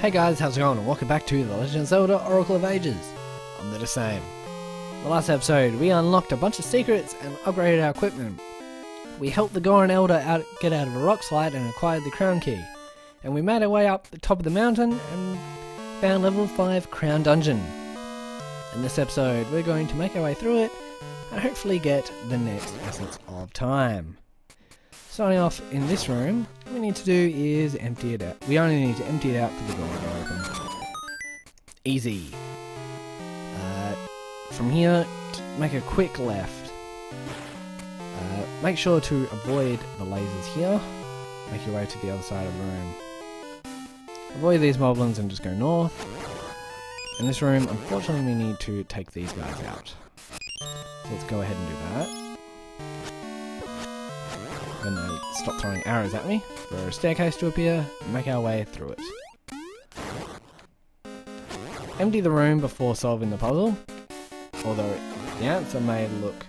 Hey guys, how's it going? And welcome back to The Legend of Zelda Oracle of Ages. I'm the same. In the last episode, we unlocked a bunch of secrets and upgraded our equipment. We helped the Goron Elder get out of a rock slide and acquired the crown key. And we made our way up the top of the mountain and found level 5 crown dungeon. In this episode, we're going to make our way through it and hopefully get the next Essence of Time. Starting off in this room, what we need to do is empty it out. We only need to empty it out for the door to open. Easy. From here, make a quick left. Make sure to avoid the lasers here. Make your way to the other side of the room. Avoid these moblins and just go north. In this room, unfortunately, we need to take these guys out. So let's go ahead and do that. Then they stop throwing arrows at me, for a staircase to appear, and make our way through it. Empty the room before solving the puzzle, although the answer may look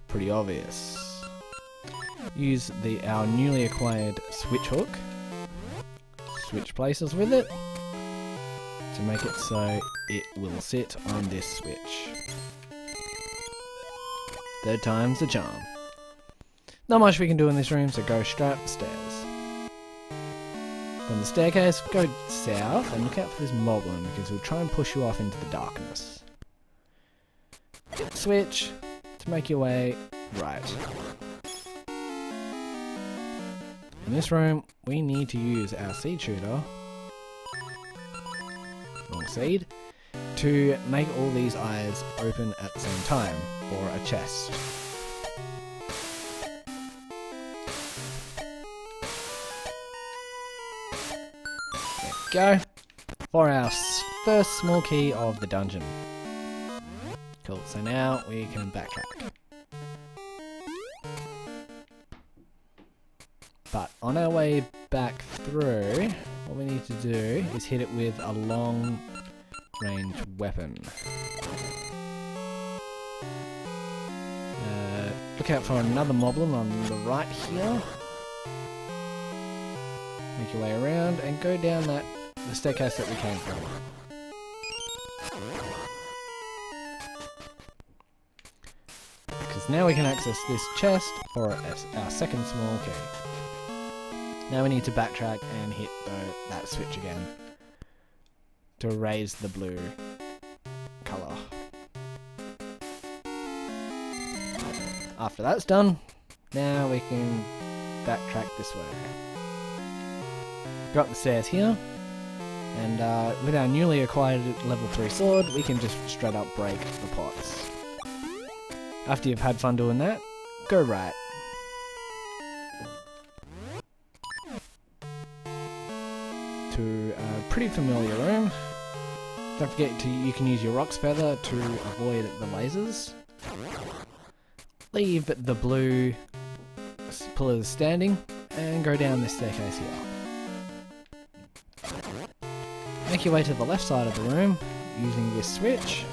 pretty obvious. Use our newly acquired switch hook, switch places with it, to make it so it will sit on this switch. Third time's the charm. Not much we can do in this room, so go straight up the stairs. From the staircase, go south and look out for this moblin because he'll try and push you off into the darkness. Hit the switch to make your way right. In this room, we need to use our seed shooter, wrong seed, to make all these eyes open at the same time for a chest. Go for our first small key of the dungeon. Cool, so now we can backtrack. But on our way back through, what we need to do is hit it with a long range weapon. Look out for another moblin on the right here. Make your way around and go down the staircase that we came from. Because now we can access this chest for our second small key. Now we need to backtrack and hit that switch again to raise the blue colour. After that's done, now we can backtrack this way. Go up the stairs here, and with our newly acquired level 3 sword, we can just straight up break the pots. After you've had fun doing that, go right. To a pretty familiar room. Don't forget you can use your Rock's Feather to avoid the lasers. Leave the blue pillars standing, and go down this staircase here. Make your way to the left side of the room using this switch.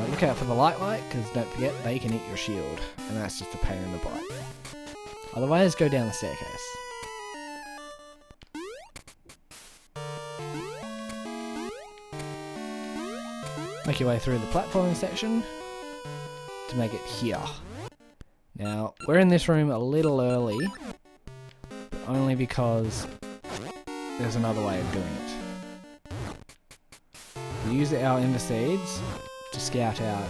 Look out for the light because don't forget they can eat your shield, and that's just a pain in the butt. Otherwise, go down the staircase. Make your way through the platforming section to make it here. Now, we're in this room a little early, only because there's another way of doing it. We use our Ender Seeds to scout out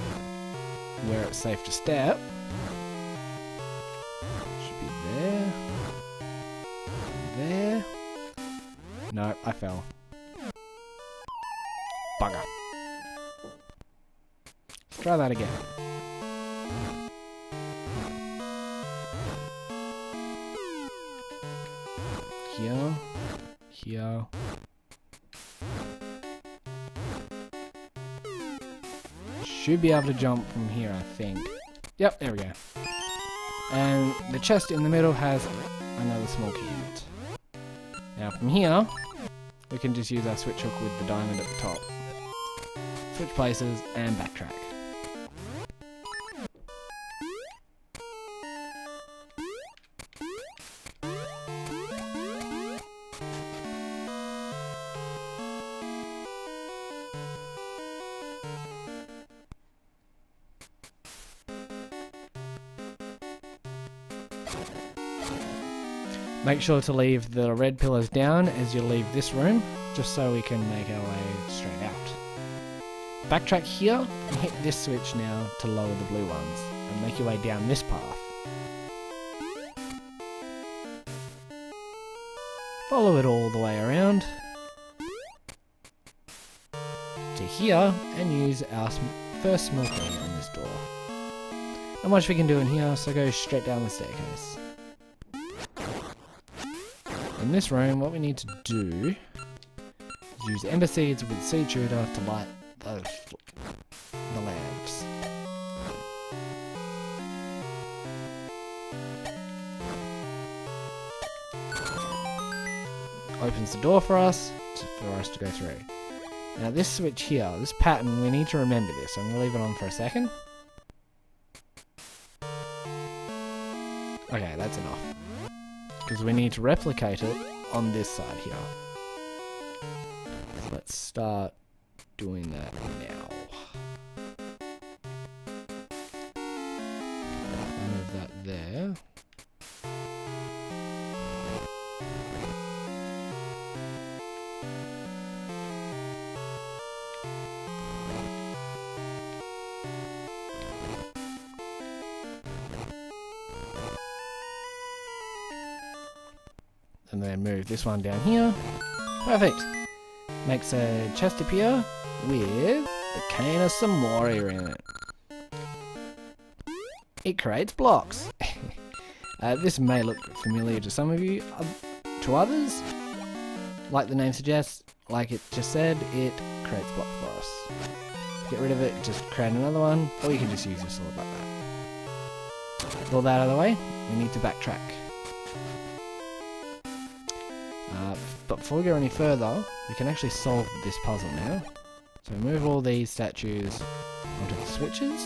where it's safe to step. Should be there. There. No, I fell. Bugger. Let's try that again. Here. Should be able to jump from here, I think. Yep, there we go. And the chest in the middle has another small key in it. Now from here, we can just use our switch hook with the diamond at the top. Switch places and backtrack. Make sure to leave the red pillars down as you leave this room, just so we can make our way straight out. Backtrack here and hit this switch now to lower the blue ones, and make your way down this path. Follow it all the way around to here and use our first small key on this door. Not much we can do in here, so go straight down the staircase. In this room, what we need to do is use Ember Seeds with Seed Shooter to light the lamps. Opens the door for us to go through. Now this switch here, this pattern, we need to remember this. I'm going to leave it on for a second. Okay, that's enough. Because we need to replicate it on this side here. So let's start doing that now. Move that there. And then move this one down here. Perfect. Makes a chest appear with the cane of Samoria in it. It creates blocks. This may look familiar to some of you. To others, like the name suggests, like it just said, it creates blocks for us. Get rid of it, just create another one, or you can just use your sword like that. With all that out of the way, we need to backtrack. But before we go any further, we can actually solve this puzzle now. So move all these statues onto the switches.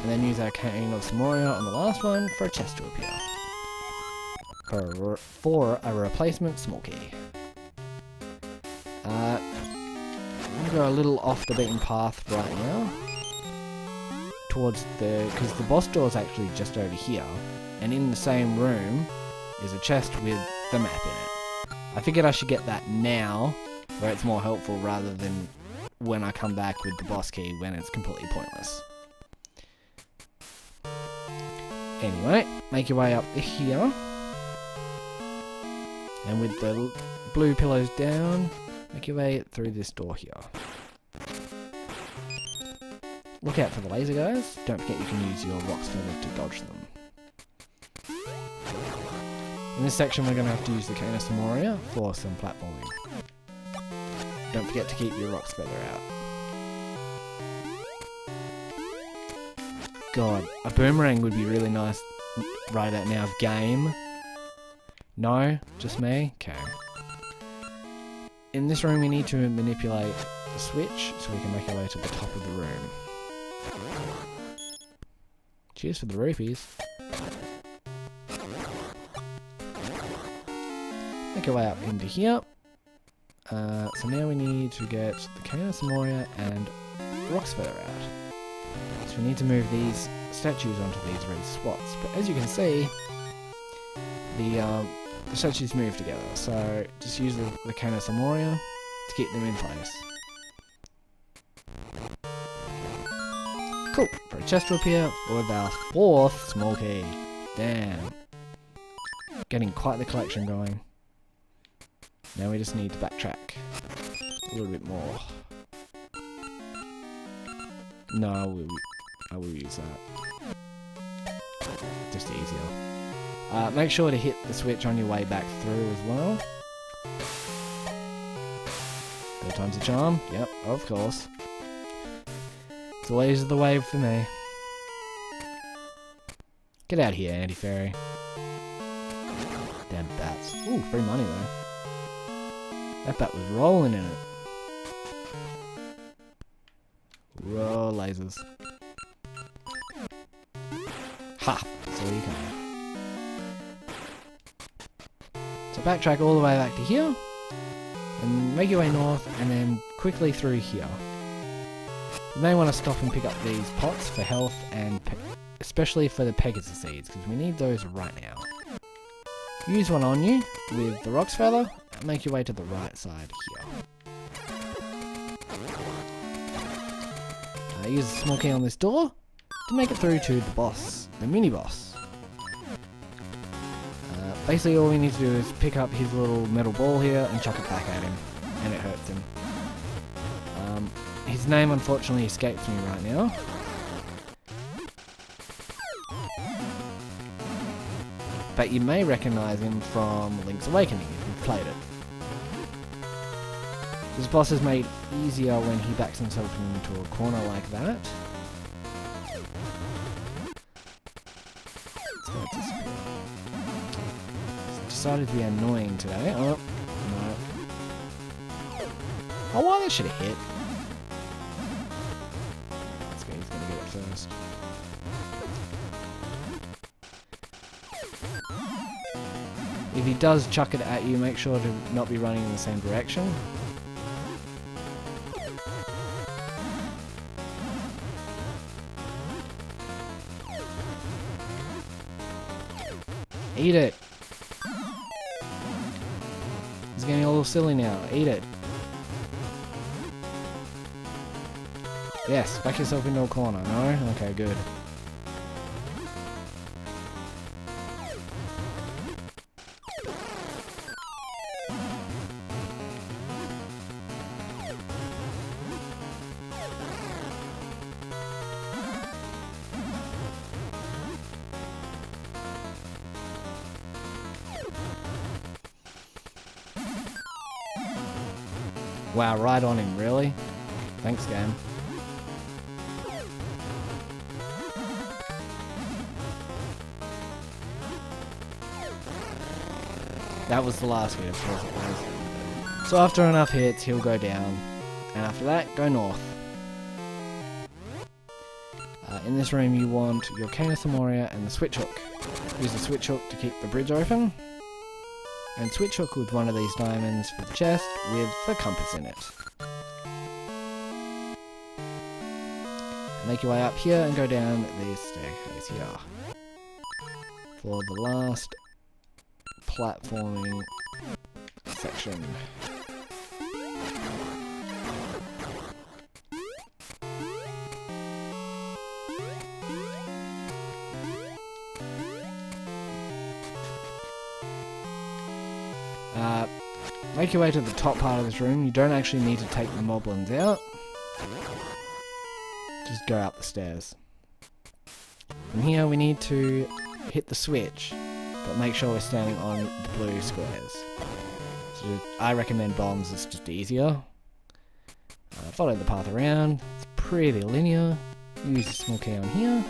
And then use our cane of Samoria on the last one for a chest to appear. For a replacement small key. I'm going to go a little off the beaten path right now. Towards because the boss door is actually just over here. And in the same room is a chest with the map in it. I figured I should get that now, where it's more helpful rather than when I come back with the boss key when it's completely pointless. Anyway, make your way up here. And with the blue pillows down, make your way through this door here. Look out for the laser guys. Don't forget you can use your Rock's Feather to dodge them. In this section we're going to have to use the cane of Samoria for some platforming. Don't forget to keep your Rock's Feather out. God, a boomerang would be really nice right about now. Game. No? Just me? Okay. In this room we need to manipulate the switch so we can make our way to the top of the room. Cheers for the rupees. Make our way up into here. So now we need to get the cane of Samoria and Rock's Feather out. So we need to move these statues onto these red spots. But as you can see, the statues move together. So just use the cane of Samoria to keep them in place. Cool. For a chest to appear with our fourth small key. Damn. Getting quite the collection going. Now we just need to backtrack a little bit more. No, I will use that. Just easier. Make sure to hit the switch on your way back through as well. Third time's a charm. Yep, of course. It's always the way for me. Get out here, anti-fairy. Damn bats. Ooh, free money though. That bat was rolling in it. Roll lasers. Ha! That's all you can. So backtrack all the way back to here. And make your way north and then quickly through here. You may want to stop and pick up these pots for health and especially for the Pegasus seeds, because we need those right now. Use one on you with the Rocks Feather, and make your way to the right side here. Use a small key on this door to make it through to the boss, the mini-boss. Basically all we need to do is pick up his little metal ball here and chuck it back at him, and it hurts him. His name unfortunately escapes me right now. But you may recognise him from Link's Awakening if you've played it. This boss is made easier when he backs himself into a corner like that. Let's go disappear. It's decided to be annoying today. Oh, no. Oh, well, that should have hit. Let's go, he's going to get it first. If he does chuck it at you, make sure to not be running in the same direction. Eat it! He's getting a little silly now. Eat it. Yes, back yourself into a corner. No? Okay, good. Wow, right on him, really? Thanks, game. That was the last hit, of course it was. So after enough hits, he'll go down. And after that, go north. In this room, you want your Cane of Thymoria and the switch hook. Use the switch hook to keep the bridge open. And switch hook with one of these diamonds for the chest with the compass in it. Make your way up here and go down this staircase here. For the last platforming section. Make your way to the top part of this room. You don't actually need to take the moblins out. Just go up the stairs. From here we need to hit the switch, but make sure we're standing on the blue squares. So I recommend bombs, it's just easier. Follow the path around. It's pretty linear. Use the small key on here.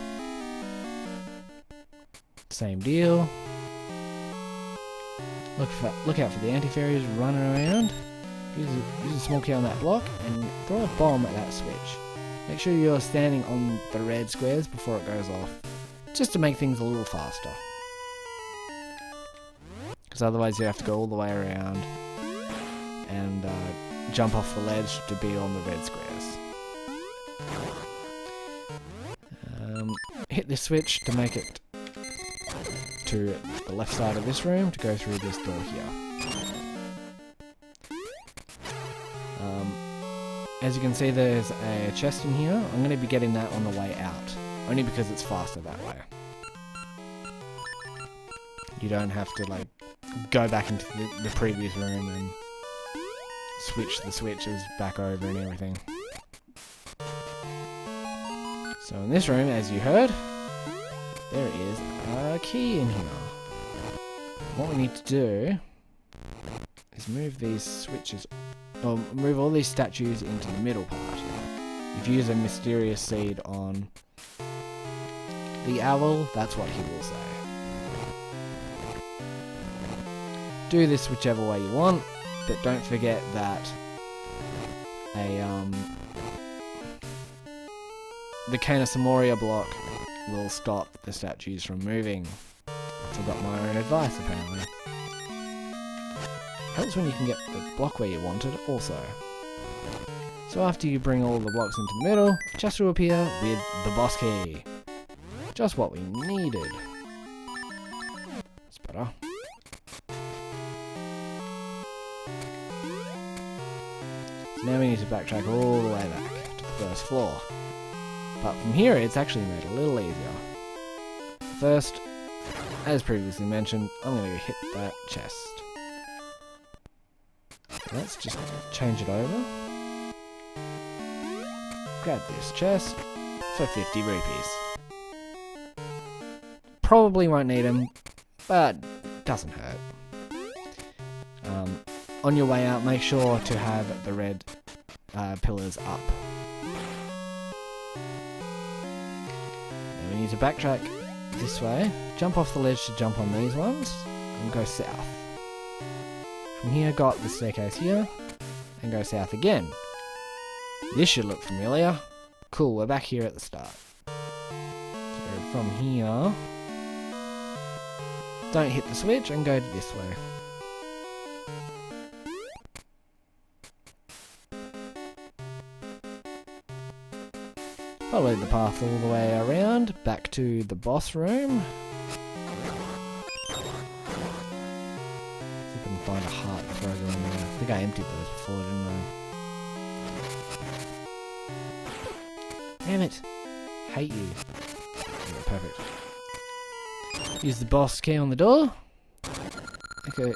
Same deal. Look out for the anti-fairies running around. Use a small key on that block and throw a bomb at that switch. Make sure you're standing on the red squares before it goes off, just to make things a little faster. Because otherwise you have to go all the way around and jump off the ledge to be on the red squares. Hit this switch to make it to the left side of this room to go through this door here. As you can see, there's a chest in here. I'm going to be getting that on the way out, only because it's faster that way. You don't have to like go back into the previous room and switch the switches back over and everything. So in this room, as you heard, there is a key in here. What we need to do is move these switches, or move all these statues into the middle part. If you use a mysterious seed on the owl, that's what he will say. Do this whichever way you want, but don't forget that the Cane of Thymoria block will stop the statues from moving. I forgot my own advice, apparently. Helps when you can get the block where you want it, also. So after you bring all the blocks into the middle, a chest will appear with the boss key. Just what we needed. That's better. So now we need to backtrack all the way back to the first floor. But from here, it's actually made a little easier. First, as previously mentioned, I'm going to hit that chest. Let's just change it over. Grab this chest for 50 rupees. Probably won't need them, but doesn't hurt. On your way out, make sure to have the red pillars up. Then we need to backtrack this way, jump off the ledge to jump on these ones, and go south. From here, got the staircase here, and go south again. This should look familiar. Cool, we're back here at the start. So from here, don't hit the switch and go this way. Follow the path all the way around, back to the boss room. See if I can find a heart before I go in there. I think I emptied those before, didn't I? Damn it! Hate you. Yeah, perfect. Use the boss key on the door. Okay.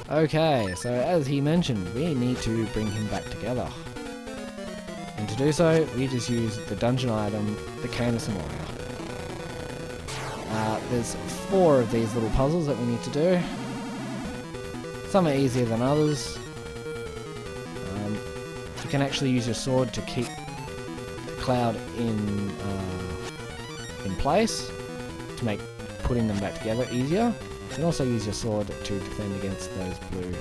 Okay, so as he mentioned, we need to bring him back together. And to do so, we just use the dungeon item, the Cane of Samoria. There's 4 of these little puzzles that we need to do. Some are easier than others. You can actually use your sword to keep the cloud in place, to make putting them back together easier. You can also use your sword to defend against those blue.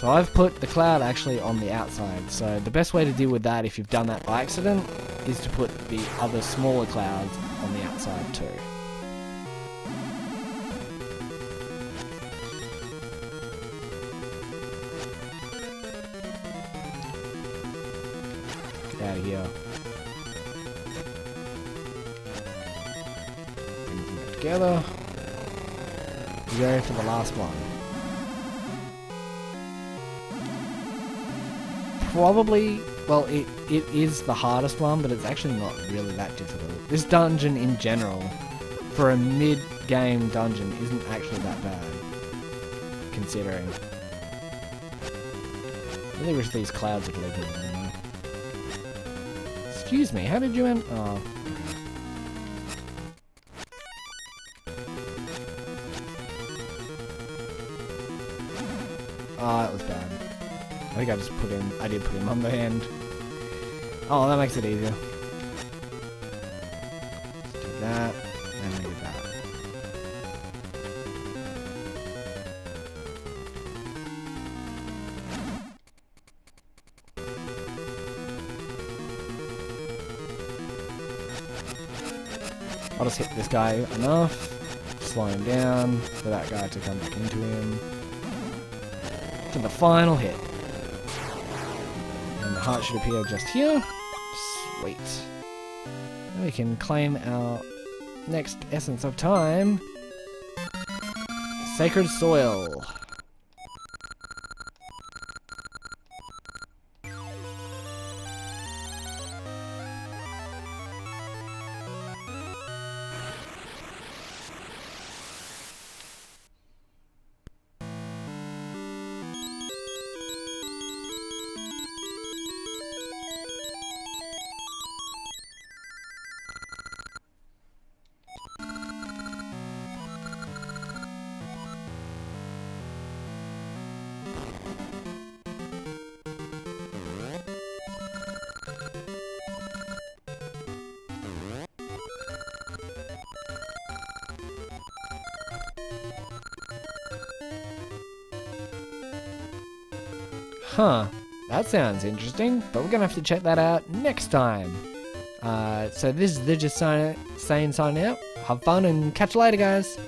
So I've put the cloud actually on the outside, so the best way to deal with that if you've done that by accident is to put the other smaller clouds on the outside too. Get out of here. Bring them back together. Go for the last one. Probably, well, it is the hardest one, but it's actually not really that difficult. This dungeon in general, for a mid-game dungeon, isn't actually that bad, considering. I really wish these clouds would leave me alone. Excuse me, how did you end? Oh. Oh, that was bad. I think I did put him on the end. Oh, that makes it easier. Let's do that, and then do that. I'll just hit this guy enough, slow him down, for that guy to come back into him. To the final hit. And the heart should appear just here. Sweet. Now we can claim our next Essence of Time. Sacred Soil. Huh, that sounds interesting, but we're gonna have to check that out next time. So this is they're just saying signing out. Have fun and catch you later, guys.